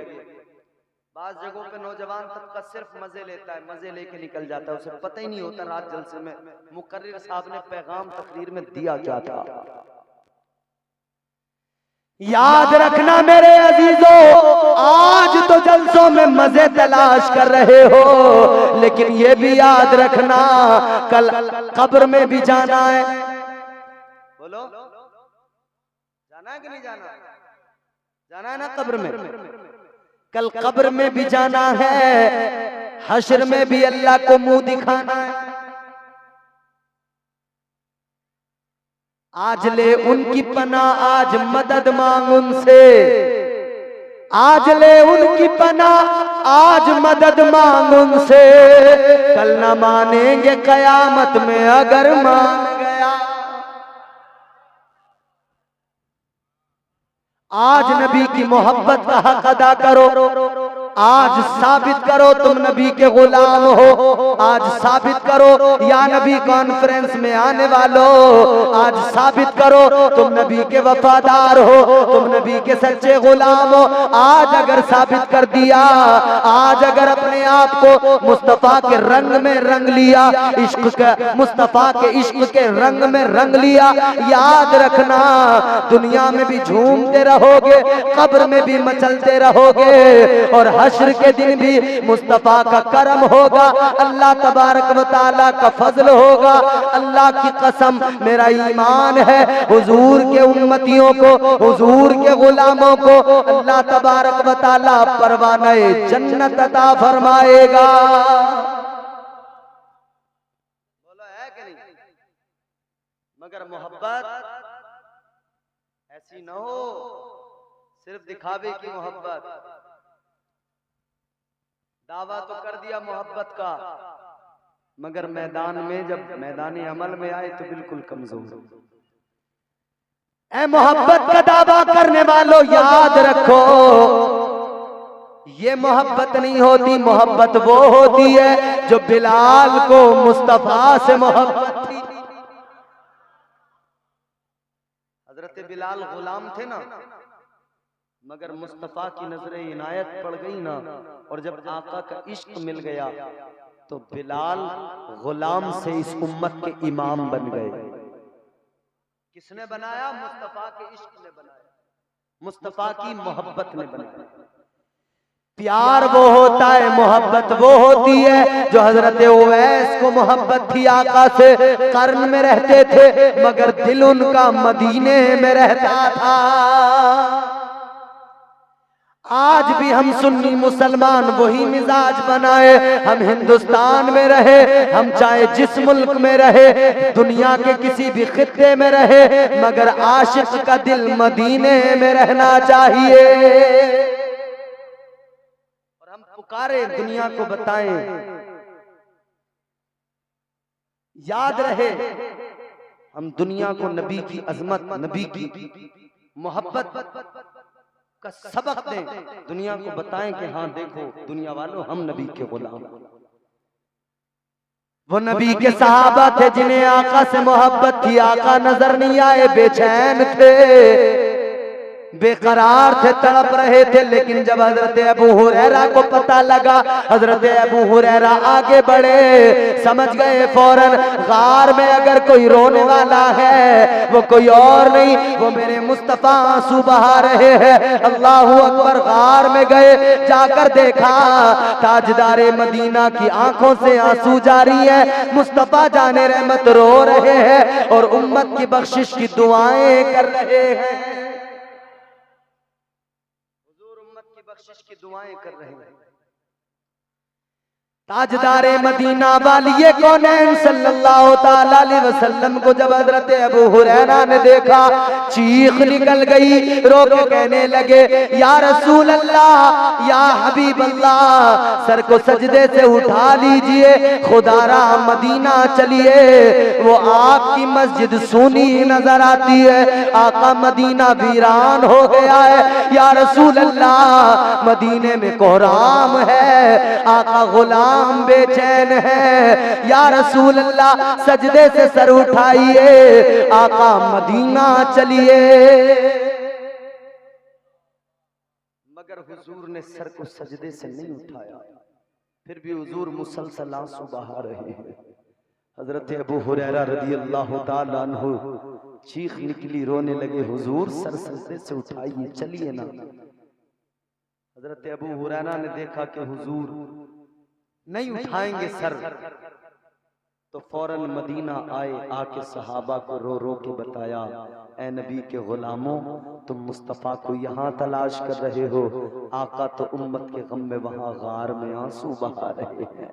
बाज जगहों पे नौजवान तबका सिर्फ मजे लेता है, मजे लेके निकल जाता है, उसे पता ही नहीं होता रात जलसे में मुकर्रिर साहब ने पैगाम तकरीर में दिया क्या था। याद रखना मेरे अजीजों, आज तो जलसों में मजे तलाश कर रहे हो, लेकिन ये भी याद रखना कल कब्र में भी जाना है। बोलो जाना है कि नहीं जाना? जाना है ना कब्र में? कल कब्र में भी जाना है, हश्र में भी अल्लाह को मुंह दिखाना है। आज ले उनकी पनाह, आज मदद मांग उनसे, आज ले उनकी पनाह, आज मदद मांग उनसे, कल न मानेंगे कयामत में अगर मान गया। आज नबी की मोहब्बत का हक अदा करो, आज साबित करो तुम नबी के गुलाम हो, आज साबित करो या नबी कॉन्फ्रेंस में आने वालों, आज साबित करो तुम नबी के वफादार हो, तुम नबी के सच्चे गुलाम हो। आज अगर साबित कर दिया, आज अगर अपने आप को मुस्तफा के रंग में रंग लिया, इश्क के मुस्तफा के इश्क के रंग में रंग लिया, याद रखना दुनिया में भी झूमते रहोगे, कब्र में भी मचलते रहोगे, और हश्र के दिन भी मुस्तफा का करम होगा, अल्लाह तबारक व तआला का फजल होगा। अल्लाह की कसम मेरा ईमान है, हुजूर के उम्मतियों को, हुजूर के गुलामों को अल्लाह तबारक व तआला परवाने जन्नत अता फरमाएगा। बोलो है कि नहीं? मगर मोहब्बत ऐसी न हो सिर्फ दिखावे की मोहब्बत। दावा तो कर दिया मोहब्बत का, मगर मैदान में जब मैदानी अमल में आए तो बिल्कुल कमजोर। ऐ मोहब्बत का दावा करने वालों याद रखो, ये मोहब्बत नहीं होती, मोहब्बत वो होती है जो बिलाल को मुस्तफा से मोहब्बत थी। हजरत बिलाल गुलाम थे ना, मगर मुस्तफा की नजरे इनायत पड़ गई ना, और जब आका का इश्क मिल गया तो बिलाल गुलाम से इस उम्मत के इमाम बन गए। किसने बनाया? मुस्तफा के इश्क ने बनाया, मुस्तफा की मोहब्बत ने बनाया। प्यार वो होता है, मोहब्बत वो होती है जो हजरत उवैस को मोहब्बत थी आका से, कर्न में रहते थे मगर दिल उनका मदीने में रहता था। आज भी हम सुन्नी मुसलमान वही मिजाज बनाए, हम हिंदुस्तान में रहे, हम चाहे जिस मुल्क में रहे, दुनिया के किसी भी खित्ते में रहे, मगर आशिक का दिल मदीने में रहना चाहिए। और हम पुकारे दुनिया को बताएं, याद रहे हम दुनिया को नबी की अजमत, नबी की मोहब्बत का सबक दें, दुनिया को बताएं कि हाँ देखो दुनिया वालों हम नबी के गुलाम। वो नबी के सहाबा थे जिन्हें आका से मोहब्बत थी, आका नजर नहीं आए, बेचैन थे, बेकरार थे, तड़प रहे थे। लेकिन जब हजरत अबू हुरैरा को पता लगा, हजरत अबू हुरैरा आगे बढ़े, समझ गए फौरन गार में अगर कोई रोने वाला है वो कोई और नहीं, वो मेरे मुस्तफा आंसू बहा रहे हैं। अल्लाहू अकबर। गार में गए, जाकर देखा ताजदारे मदीना की आंखों से आंसू जारी है, मुस्तफा जाने रहमत रो रहे हैं और उम्मत की बख्शिश की दुआएं कर रहे हैं, बख्शिश की दुआएं कर रहे हैं। ताजदारे मदीना वालिए कौनैन सल्लल्लाहु ताला अलैहि वसल्लम को जब हजरत अबू हुरैरा ने देखा, चीख निकल गई, रो के कहने लगे या रसूल अल्लाह, या हबीब अल्लाह, सर को सजदे से उठा लीजिए, खुदारा मदीना चलिए, वो आपकी मस्जिद सूनी नजर आती है, आका मदीना वीरान हो गया है। या रसूल अल्लाह, मदीने में कोहराम है, आका गुलाम बेचैन है। या रसूल अल्लाह, सजदे से सर उठाइए, आका मदीना चलिए। मगर हुजूर ने सर को सजदे से नहीं उठाया, फिर भी हुजूर मुसलसल आंसू बहा रहे हैं। हजरत अबू हुरैरा रज़ी अल्लाह ताला अन्हु चीख निकली, रोने लगे, हुजूर सर सजदे से उठाइए, चलिए ना। हजरत अबू हुरैरा ने देखा कि हुजूर नहीं उठाएंगे सर, तो फौरन मदीना आए, आके सहाबा को रो रो के बताया, ए नबी के गुलामों, तुम मुस्तफा को यहाँ तलाश कर रहे हो, आका तो उम्मत के गम में वहां गार में आंसू बहा रहे हैं।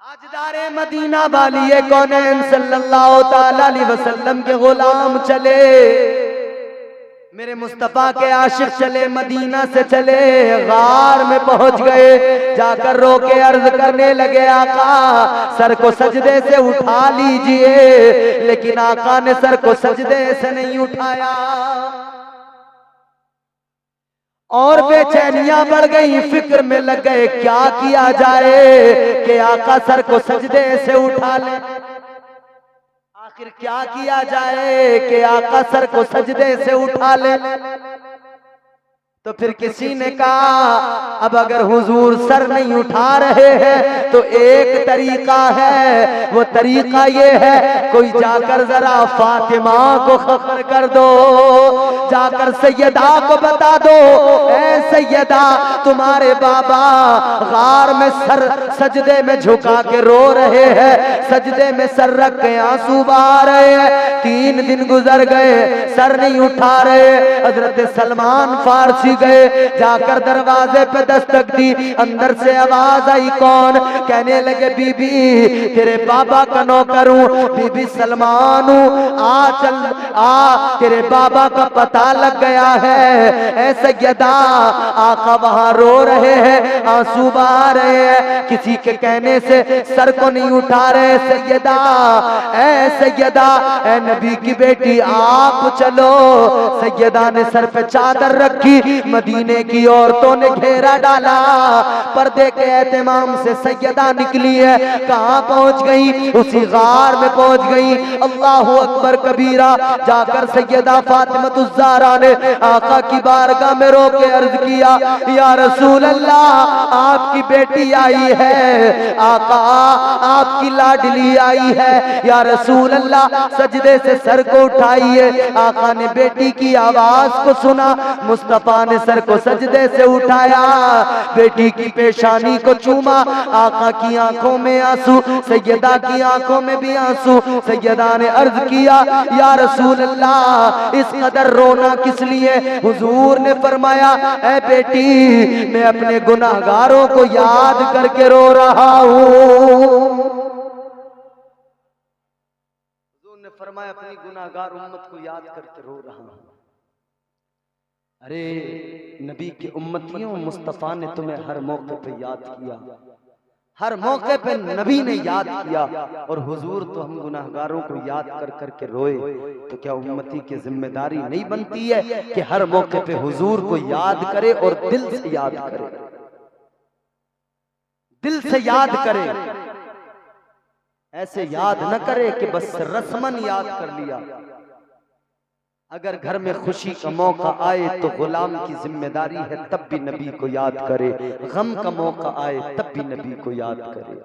ताजदारे मदीना वालिए कौनैन सल्लल्लाहु ताला अलैहि वसल्लम के गुलाम चले, मेरे मुस्तफा के आशिक चले, मदीना से चले, गार में पहुंच गए, जाकर रो के अर्ज करने लगे, आका सर को सजदे से उठा लीजिए। लेकिन आका ने सर को सजदे से नहीं उठाया और बेचैनियां बढ़ गई, फिक्र में लग गए क्या किया जाए कि आका सर को सजदे से उठा ले। आखिर क्या किया जाए कि आका सर को सजदे से उठा ले। तो फिर किसी ने कहा अब अगर हुजूर सर नहीं उठा रहे हैं तो एक तरीका है, वो तरीका ये है कोई जाकर जरा फातिमा को खबर कर दो, जाकर सैयदा को बता दो, ऐ सैयदा तुम्हारे बाबा गार में सर सजदे में झुका के रो रहे हैं, सजदे में सर रख के आंसू बहा रहे हैं, 3 दिन गुजर गए सर नहीं उठा रहे। हजरत सलमान फारसी गए, जाकर दरवाजे पे दस्तक दी, अंदर से आवाज आई कौन? कहने लगे बीबी तेरे बाबा का नौकर हूं, बीबी सलमान हूं, आ चल आ तेरे बाबा का पता लग गया है। ऐ सैयदा आका वहां रो रहे हैं, आंसू बहा रहे हैं, किसी के कहने से सर को नहीं उठा रहे। सैयदा ऐ सैयदा ऐ नबी की बेटी आप चलो। सैयदा ने सर पे चादर रखी, मदीने की औरतों ने घेरा डाला, पर्दे के एहतमाम से सैयदा निकली है। कहां पहुंच गई? उसी गार में पहुंच गई। अल्लाहु अकबर कबीरा। जाकर सैयदा फातिमा ज़हरा ने आका की बारगाह में रो के अर्ज किया, या रसूल अल्लाह आपकी बेटी आई है, आका आपकी लाडली आई है, या रसूल अल्लाह सजदे से सर को उठाइए। आका ने बेटी की आवाज को सुना, मुस्तफा ने सर को सजदे से उठाया, बेटी की पेशानी को चूमा। आका की आंखों में आंसू, सैयदा की आंखों में भी आंसू। सैयदा ने अर्ज किया, या रसूल अल्लाह इस कदर रोना किस लिए? हुजूर ने फरमाया, ऐ बेटी मैं अपने गुनाहगारों को याद करके रो रहा हूँ। हुजूर ने फरमाया अपनी गुनाहगार उम्मत को याद करके रो रहा हूँ। अरे नबी की उम्मतियों, मुस्तफा ने तुम्हें हर मौके पे याद किया, हर मौके पे नबी ने याद किया, और हुजूर तो हम गुनाहगारों को याद कर करके रोए। तो क्या उम्मती की जिम्मेदारी नहीं बनती है कि हर मौके पे हुजूर को याद करे और दिल से याद करे, दिल से याद करे, ऐसे याद न करे कि बस रस्मन याद कर लिया। अगर घर में खुशी का मौका आए तो गुलाम की जिम्मेदारी है तब भी नबी को याद करे, गम का मौका आए तब भी नबी को याद करे।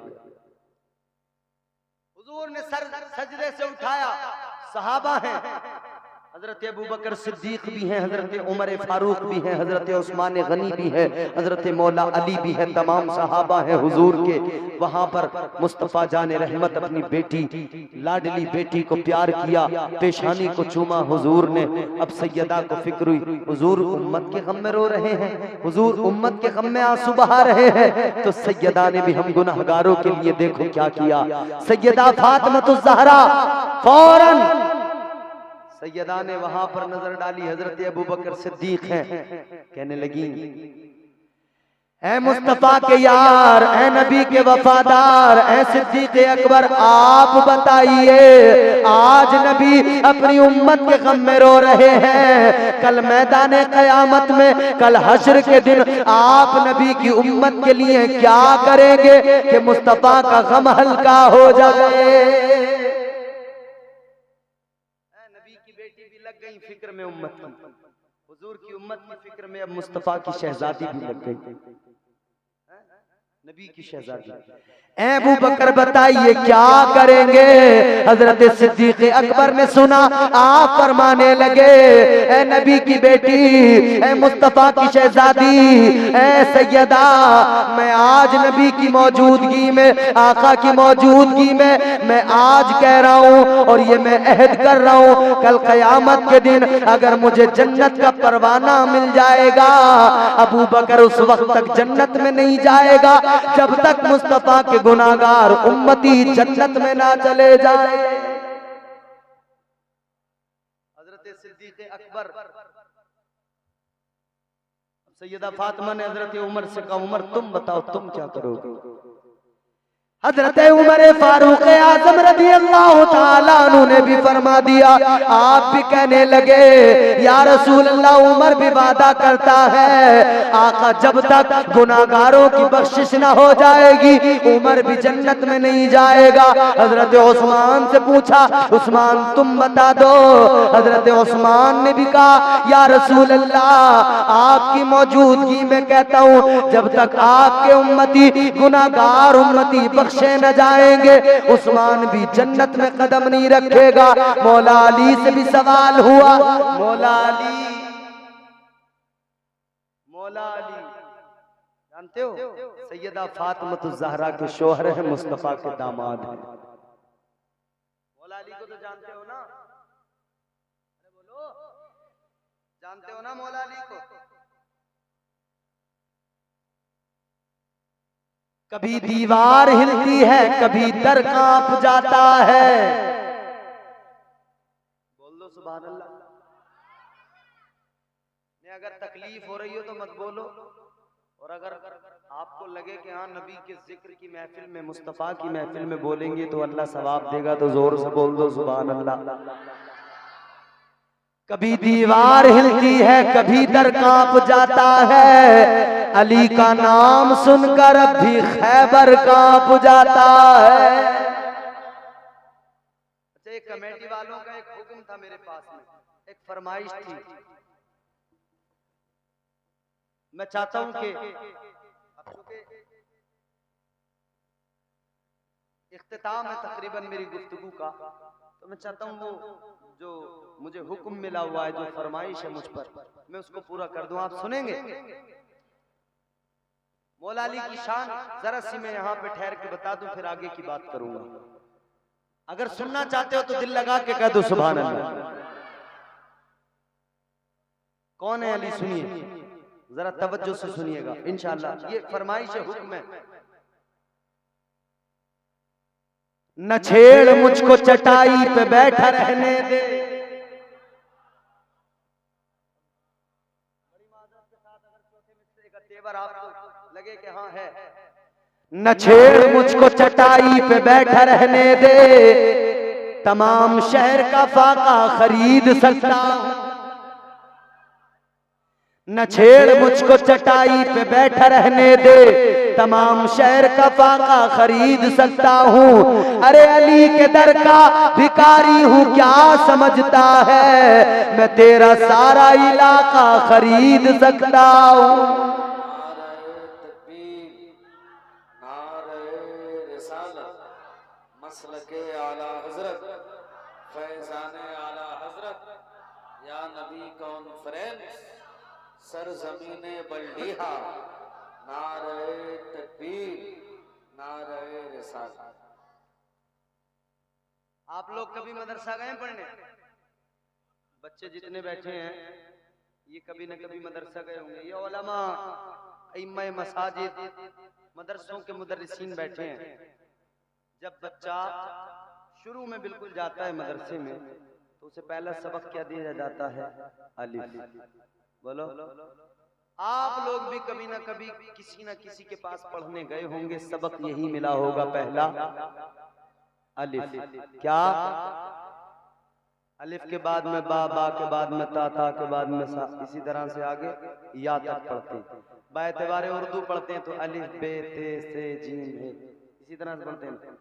हुजूर ने सर सजदे से उठाया, सहाबा हैं, हजरत अबू बकर सिद्दीक भी हैं, हजरत उमर फारूक भी हैं, हजरत उस्मान गनी भी है, हजरत मौला अली भी है, तमाम सहाबा हैं हुजूर के। वहां पर मुस्तफा जान रहमत अपनी बेटी, लाडली बेटी को प्यार किया, पेशानी को चूमा हुजूर ने। अब सैयदा को फिक्र हुई, हुजूर उम्मत के गम में रो रहे हैं, हुजूर उम्मत के गम में आंसू बहा रहे हैं। तो सैयदा ने भी हम गुनाहगारों के लिए देखो क्या किया। सैयदा फातिमा ज़हरा फौरन सैयदा ने वहां पर नजर डाली, हजरत अबू बकर सिद्दीक हैं, कहने लगी, ऐ मुस्तफा के यार, ऐ नबी के वफादार, ऐ सिद्दीक अकबर आप बताइए, आज नबी अपनी उम्मत के गम में रो रहे हैं, कल मैदान कयामत में, कल हश्र के दिन आप नबी की उम्मत के लिए क्या करेंगे कि मुस्तफा का गम हल्का हो जाए। लग गई फिक्र में उम्मत की, हुजूर की उम्मत की फिक्र में अब मुस्तफा की शहजादी भी लग गई, नबी की शहजादी। ऐ अबू बकर बताइए क्या करेंगे? हजरत सिद्दीक अकबर ने सुना, आप फरमाने लगे, ऐ नबी की बेटी, ऐ मुस्तफा की शहजादी, ऐ सैयदा, मैं आज नबी की मौजूदगी में, आका की मौजूदगी में मैं आज कह रहा हूँ और ये मैं अहद कर रहा हूँ, कल कयामत के दिन अगर मुझे जन्नत का परवाना मिल जाएगा, अबू बकर उस वक्त तक जन्नत में नहीं जाएगा जब तक मुस्तफा के गुनाहगार उम्मती जन्नत में ना चले जाए। हजरत सिद्दीक अकबर, सैयदा फातिमा ने हजरत उमर से कहा, उमर तुम बताओ तुम क्या करोगे? हजरत उमर फारूक आजम रज़ी अल्लाह ताला अन्हु ने भी फरमा दिया, आप भी कहने लगे या रसूल अल्लाह उमर भी वादा करता है आका जब तक गुनाहगारों की बख्शिश ना हो जाएगी उमर भी जन्नत में नहीं जाएगा। हजरत उस्मान से पूछा, उस्मान तुम बता दो। हजरत उस्मान ने भी कहा या रसूल अल्लाह आपकी मौजूदगी में कहता हूँ जब तक आपके उम्मती गुनाहगार उम्मती बख्शे न जाएंगे उस्मान भी जन्नत में कदम नहीं रखेगा। मौला अली से भी सवाल हुआ, मौला अली जानते हो सैयदा फातिमा ज़हरा के शोहर है, मुस्तफा के दामाद हैं। मौला अली को तो जानते हो ना, बोलो जानते हो ना मौला अली को। कभी दीवार हिलती है कभी दर कांप जाता है। बोल दो सुभान अल्लाह। अगर तकलीफ हो रही हो तो मत बोलो, और अगर आपको लगे कि हाँ नबी के जिक्र की महफिल में मुस्तफ़ा की महफिल में बोलेंगे तो अल्लाह सवाब देगा तो जोर से बोल दो सुभान अल्लाह। कभी दीवार हिलती है कभी दर कांप जाता है, अली का नाम सुनकर अब भी खैबर कांप जाता है। अच्छा, एक कमेटी वालों का एक हुक्म था मेरे पास में, एक फरमाइश थी। मैं चाहता हूं कि इख्तिताम है तकरीबन मेरी गुफ्तगू का, तो मैं चाहता हूं वो जो मुझे हुक्म मिला हुआ है, जो फरमाइश है मुझ पर, मैं उसको पूरा कर दूं। आप सुनेंगे? मौला अली की शान जरा सी मैं यहाँ पे ठहर के बता दूं, फिर आगे की बात करूंगा। अगर सुनना चाहते हो तो दिल लगा के कह दो सुभान अल्लाह। कौन है अली? सुनिए जरा तवज्जो से सुनिएगा इंशाअल्लाह। ये फरमाइश है, हुक्म है। न छेड़ मुझको चटाई पे बैठा रहने दे। तेवर आपको लगे कि हाँ है। न छेड़ मुझको चटाई पे बैठा रहने दे, तमाम शहर का फाका खरीद सकता हूं। न छेड़ मुझको चटाई पे बैठा रहने दे, तमाम शहर का फाका खरीद सकता हूँ। अरे अली के दर का भिखारी हूँ क्या समझता है, मैं तेरा सारा इलाका खरीद सकता हूँ। मसलके आला हजरत फैज़ाने आला हजरत या नबी कॉन्फ्रेंस सरज़मीने बल्डीहा नारे तकबीर नारे रिसालत। आप लोग कभी मदरसा गए पढ़ने? बच्चे जितने बैठे हैं ये कभी न कभी मदरसा गए होंगे। ये उलमा इम्मा मसाजिद मदरसों के मुदर्रिसीन बैठे हैं। जब बच्चा शुरू में बिल्कुल जाता है मदरसे में तो उसे पहला सबक क्या दिया जाता है? अलिफ। बोलो, आप लोग भी कभी ना कभी किसी ना किसी के पास पढ़ने गए होंगे, सबक यही मिला होगा पहला अलिफ। क्या? अलिफ के बाद में बा, बा के बाद में ता, ता के बाद में सा, इसी तरह से आगे या तक पढ़ते हैं। बाएतबारे उर्दू पढ़ते हैं तो अलिफ बे ते से जीम है, इसी तरह से पढ़ते हैं।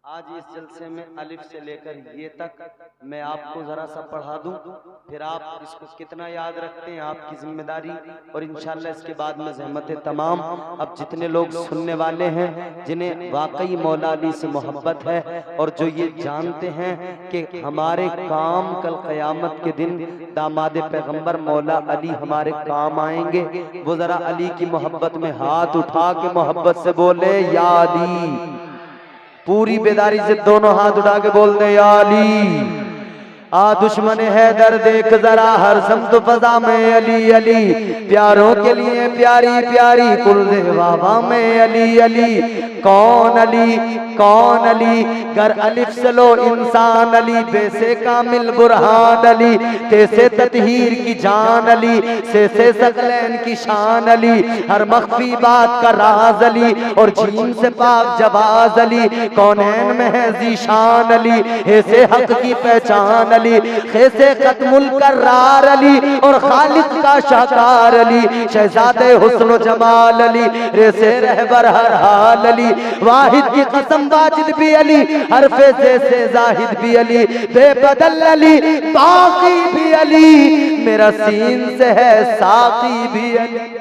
आज इस जलसे में अलिफ से लेकर ये तक मैं आपको जरा सा पढ़ा दूं, फिर आप इसको कितना याद रखते हैं आपकी जिम्मेदारी। और इंशाल्लाह इसके बाद में ज़हमत तमाम अब जितने लोग सुनने वाले हैं जिन्हें वाकई मौला अली से मोहब्बत है और जो ये जानते हैं कि हमारे काम कल क़यामत के दिन दामाद पैगंबर मौला अली हमारे काम आएंगे, वो जरा अली की मोहब्बत में हाथ उठा के मोहब्बत से बोले या अली। पूरी बेदारी से दोनों हाथ उठा के बोल दे या अली। आ दुश्मन हैदर देख जरा हर समत फजा में अली अली, प्यारों के लिए प्यारी प्यारी कुल बाबा में अली अली। कौन अली, कौन अली, गर अलिफ से लो इंसान अली, बेसे कामिल बुरहान अली, तैसे ततहीर की जान अली, से सकलैन की शान अली, हर मख्फी बात का राज अली, और जीन से पाक जवाज अली, कौनैन में है जीशान अली, ऐसे हक की पहचान अली, ऐसे खत्मुल करार अली, और खालिक का शाकार अली, शहजादे हुस्न जमाल अली, रेसे रहबर हर हाल अली, वाहिद की कसम वाजिद भी अली, हरफे से जाहिद भी अली, बेबदल अली, बाकी भी अली, मेरा सीन से है साकी भी अली,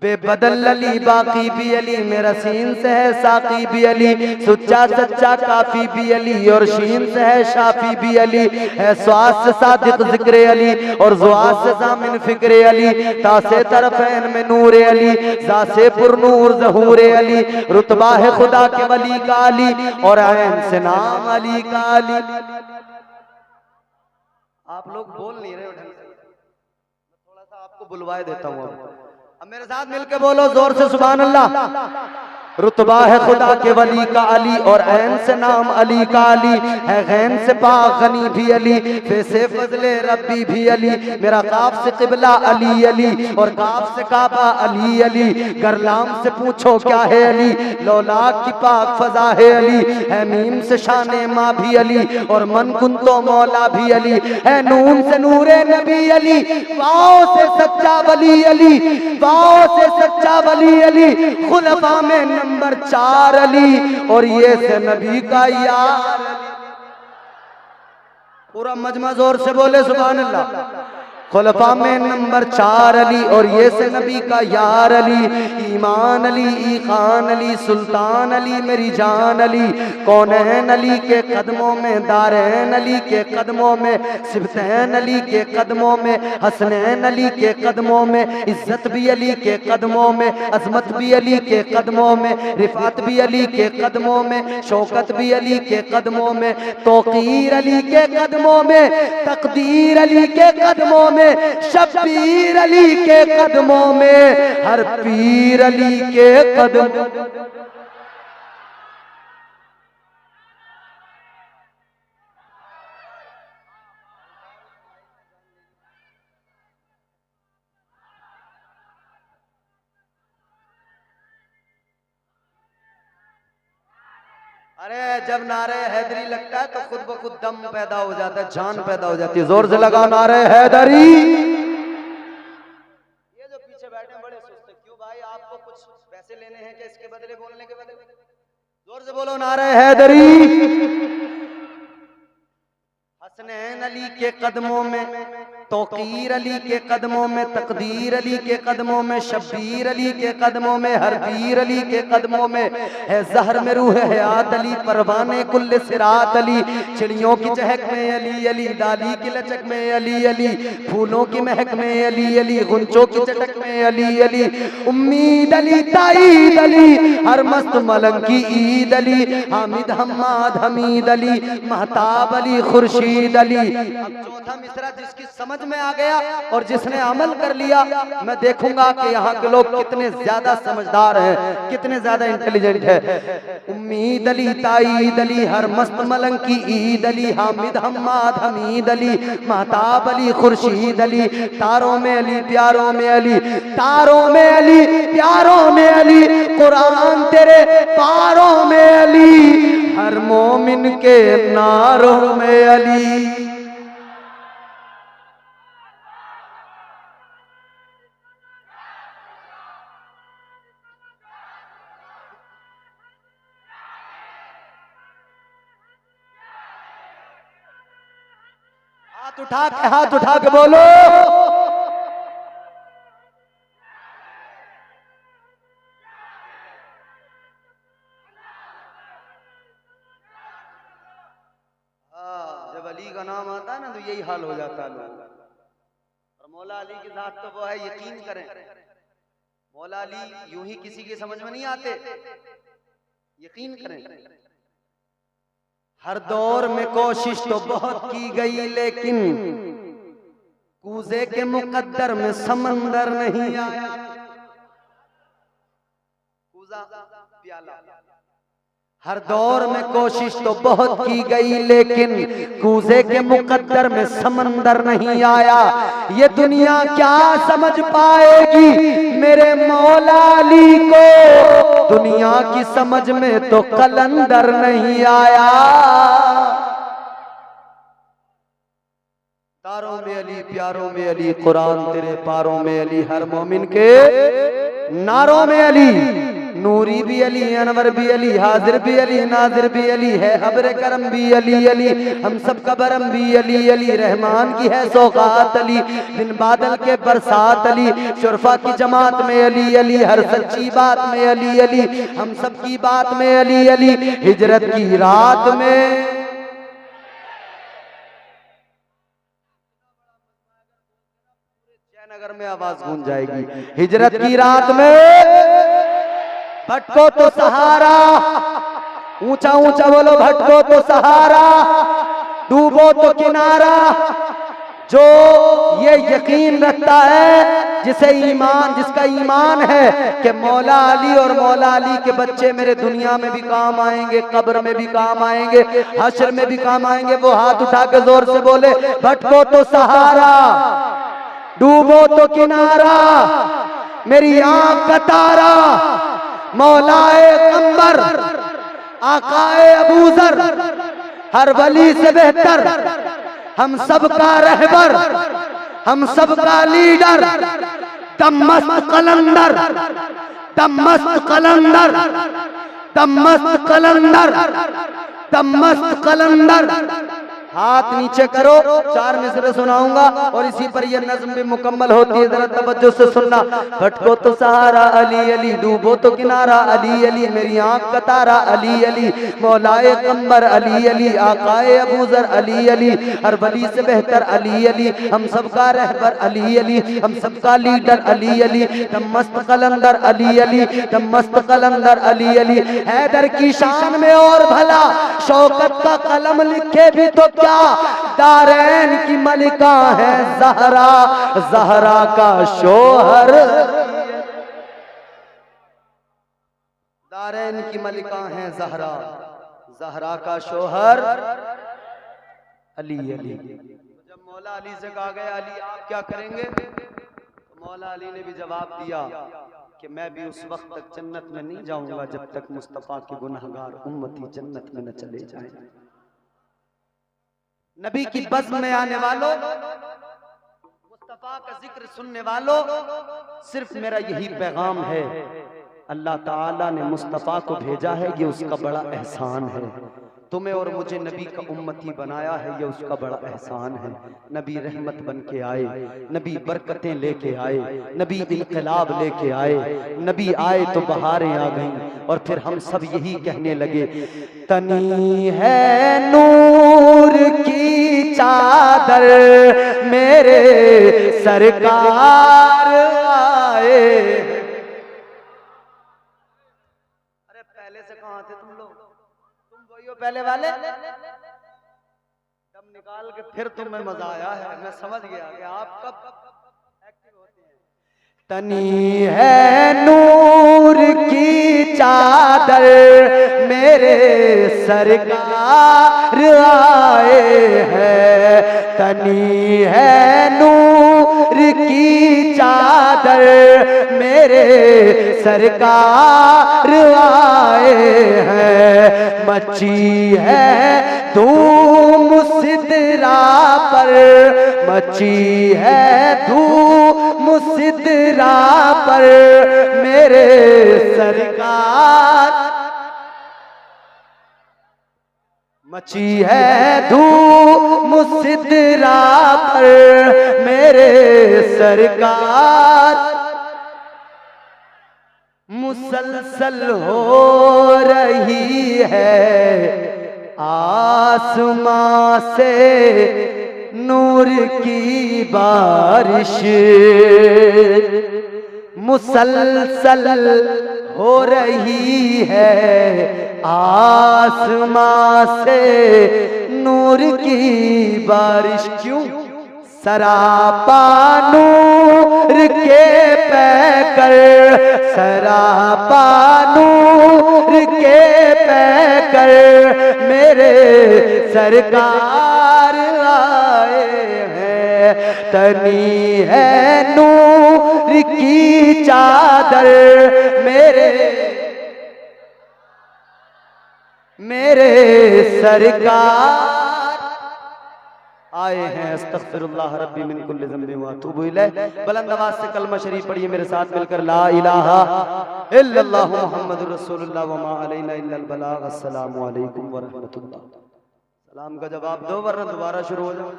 बेबदल अली, बाकी भी अली, मेरा सीन से है साकी भी अली, सुच्चा सच्चा काफी भी अली, और शीन से है शाफी भी अली, है स्वास से सादिक जिक्र अली, और जुआस से जामिन फिक्र अली, तासे तरफैन में नूर अली, जासे पुरनूर जहूर अली, रुतबा है खुदा के वली का अली, और ऐन से नाम अली का अली। आप लोग बोल नहीं रहे हो ढंग से, थोड़ा सा आपको बुलवाए देता हूँ। अब मेरे साथ मिलके बोलो जोर से सुभान अल्लाह। रुतबा है खुदा के वली का अली, और ऐन से नाम अली का अली, है गैन से पाक गनी भी अली, फे से फजले रब्बी भी अली, मेरा काफ से किबला अली अली, और काफ से काबा अली अली, गरलाम से पूछो क्या है अली, लौलाक की पाक फजा है अली, है मीम से शाने माँ भी अली, और मन कुन तो मौला भी अली, है नून से नूरे नबी अली, वाओ से सच्चा वली अली, वाओ से सच्चा वली अली, खुलफा में नंबर 4 अली, और ये से नबी का यार। पूरा मजमा जोर से बोले सुभान अल्लाह। खुलफा में नंबर 4 अली, और ये से नबी का यार अली, ईमान अली, ईखान अली, सुल्तान अली, मेरी जान अली, कौनैन अली के कदमों में, दारैन अली के कदमों में, सिबतैन अली के कदमों में, हसनैन अली के कदमों में, इज्जत भी अली के कदमों में, अजमत भी अली के कदमों में, रिफात भी अली के कदमों में, शौकत भी अली के कदमों में, तौकीर अली के कदमों में, तकदीर अली के कदमों में, शब्बीर अली के कदमों में, हर पीर अली के कदमों। अरे जब नारे हैदरी लगता है तो खुद ब खुद दम पैदा हो जाता है, जान पैदा हो जाती है। जोर से लगाओ नारे हैदरी। ये जो पीछे बैठे बड़े सुस्त, क्यों भाई? आपको कुछ पैसे लेने हैं क्या इसके बदले, बोलने के बदले? जोर से बोलो नारे हैदरी। हसनैन अली के कदमों में, तौकीर अली के कदमों में, तकदीर अली के कदमों में, शब्बीर अली के कदमों में, हर पीर अली के कदमों में, है जहर में रूह हयात अली, परवाने कुल्ले सिरात अली, चिड़ियों की चहक में अली अली, डाली की लचक में अली अली, फूलों की महक में अली अली, गुंचों की चटक में अली अली, उम्मीद अली, ताईद अली, हर मस्त मलंग की ईद अली, हामिद हम्माद हमीद अली, महताब अली, खुर्शीद अली। अब चौथा मिसरा जिसकी समझ में आ गया और जिसने अमल कर लिया, मैं देखूंगा कि यहाँ के लोग कितने ज्यादा समझदार हैं, कितने ज्यादा इंटेलिजेंट है। उम्मीद अली, ताईद अली, हर मस्त मलंग की ईद अली, हामिद हम्माद हमीद अली, महताब अली, खुर्शीद अली, तारों में अली, प्यारों में अली, तारों में अली, प्यारों में अली, कुरान तेरे पारों में अली, हर मोमिन के नारों में अली। हाथ उठा के बोलो। जब अली का नाम आता है ना तो यही हाल हो जाता है लोगों का। और मौला अली की जात तो वो है, यकीन करें, मौला अली यूं ही किसी की समझ में नहीं आते, यकीन करें। हर दौर में कोशिश तो बहुत की गई, लेकिन कूजे के मुकद्दर में समंदर नहीं आया। प्याला। हर दौर में कोशिश तो बहुत की गई, लेकिन कूजे के मुकद्दर में समंदर नहीं आया। ये दुनिया क्या समझ पाएगी मेरे मौला अली को, दुनिया की समझ में तो कलंदर नहीं आया। तारों में अली, प्यारों में अली, कुरान तेरे पारों में अली, हर मोमिन के नारों में अली। नूरी भी अली, अनवर भी अली, हाजिर भी अली, नाजिर भी अली है, अब्र करम भी अली अली, हम सब का बरम भी अली अली, रहमान की है सौगात अली, दिन बादल के बरसात अली, शुरफा की जमात में अली अली, हर सच्ची बात में अली अली, हम सब की बात में अली अली, हिजरत की रात में जयनगर में आवाज गूंज जाएगी, हिजरत की रात में भटको तो सहारा, ऊंचा ऊंचा बोलो, भटको तो सहारा, डूबो तो किनारा। जो ये यकीन रखता है, जिसे ईमान, जिसका ईमान है कि मौला अली और मौला अली के बच्चे मेरे दुनिया में भी काम आएंगे, कब्र में भी काम आएंगे, हश्र में भी काम आएंगे, वो हाथ उठा के जोर से बोले, भटको तो सहारा, डूबो तो किनारा, मेरी आंख का तारा, मौलाए कंबर, आकाए अबूजर, हर वली से बेहतर, हम सबका रहबर, हम सबका लीडर, दमस्त कलंदर, दमस्त कलंदर, दमस्त कलंदर, दमस्त कलंदर। हाथ नीचे करो, 4 मिसरे सुनाऊंगा और इसी पर यह नज़्म भी मुकम्मल होती है, जरा तवज्जो से सुनना। भटको तो सहारा अली अली, डूबो तो किनारा अली अली, मेरी आंख का तारा अली अली, मौलाए कंबर अली अली, आकाए अबूजर अली अली, हर वली से बेहतर अली अली, हम सबका रहबर अली अली, हम सबका लीडर अली अली, दमस्त कलंदर अली अली, दमस्त कलंदर अली अली। हैदर की शान में और भला शौकत का कलम लिखे भी तो क्या, दारैन की मलिका है ज़हरा, ज़हरा का शोहर, दारैन की मलिका है ज़हरा, ज़हरा का शोहर अली अली। जब मौला अली से कहा गया, अली आप क्या करेंगे, तो मौला अली ने भी जवाब दिया कि मैं भी उस वक्त तक जन्नत में नहीं जाऊंगा जब तक मुस्तफ़ा के गुनहगार उम्मती जन्नत में न चले जाएं। नबी की बज़्म में आने वालों, मुस्तफ़ा का जिक्र सुनने वालों, सिर्फ मेरा यही पैगाम है, अल्लाह ताला ने मुस्तफ़ा को भेजा है, ये उसका बड़ा एहसान है। तुम्हें और मुझे नबी का उम्मती बनाया है, ये उसका बड़ा एहसान है। नबी रहमत बन के आए, नबी बरकतें लेके आए, नबी इनकलाब लेके आए, नबी आए तो बहारें आ गईं। और फिर हम सब यही कहने लगे, तनी है नूर की चादर मेरे सरकार आए। अरे पहले से कहाँ थे तुम लोग, तुम वही हो पहले वाले, दम निकाल के फिर तुम्हें मजा आया है, मैं समझ गया कि आप कब एक्टिव होते हैं। तनी है नूर की चादर मेरे सरकार आए हैं, तनी है नूर की चादर मेरे सरकार आए हैं। मची है धूम सिदरा पर, मची है धूम सिदरा पर मेरे सरकार, मची है धूम सिदरा पर मेरे सरकार। मुसलसल हो रही है आसमां से नूर की बारिश, मुसलसल हो रही है आसमां से नूर की बारिश। क्यों? सरापा नूर के पैकर, सरापा नूर के पैकर मेरे सरकार आए हैं। तनी है नूर की चादर मेरे सरकार आए हैं। अस्तगफिरुल्लाह रब्बी मिन कुल्लि ज़ंबिन व अतूबु इलैह। बुलंद आवाज से कलमा शरीफ पढ़िए मेरे साथ मिलकर, ला इलाहा इल्लल्लाह मुहम्मदुर रसूलुल्लाह व मा अलैना इल्लल बलाग। अस्सलामु अलैकुम व रहमतुल्लाह। सलाम का जवाब दो वरना दोबारा शुरू हो जाओ।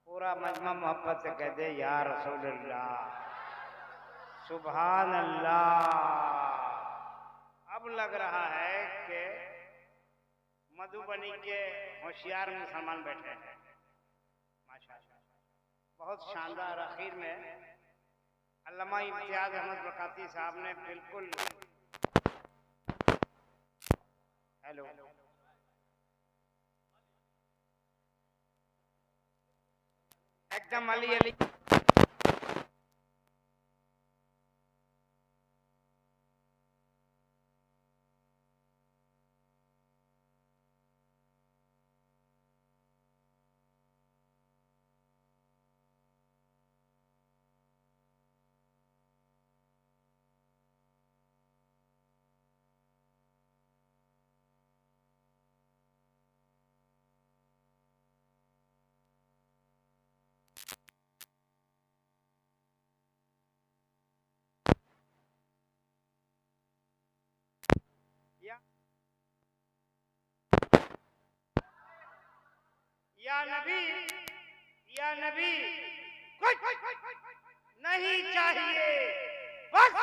पूरा मजमा मोहब्बत से कह दे या रसूलुल्लाह, सुभान अल्लाह। अब लग रहा है कि मधुबनी के होशियार मुसलमान बैठे हैं, माशाअल्लाह, बहुत शानदार। आखिर में अल्लामा इम्तियाज अहमद बरकाती साहब ने बिल्कुल, हेलो, एकदम अली अली या नबी कुछ नहीं चाहिए, बस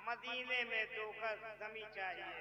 मदीने में 2 गज ज़मीं चाहिए।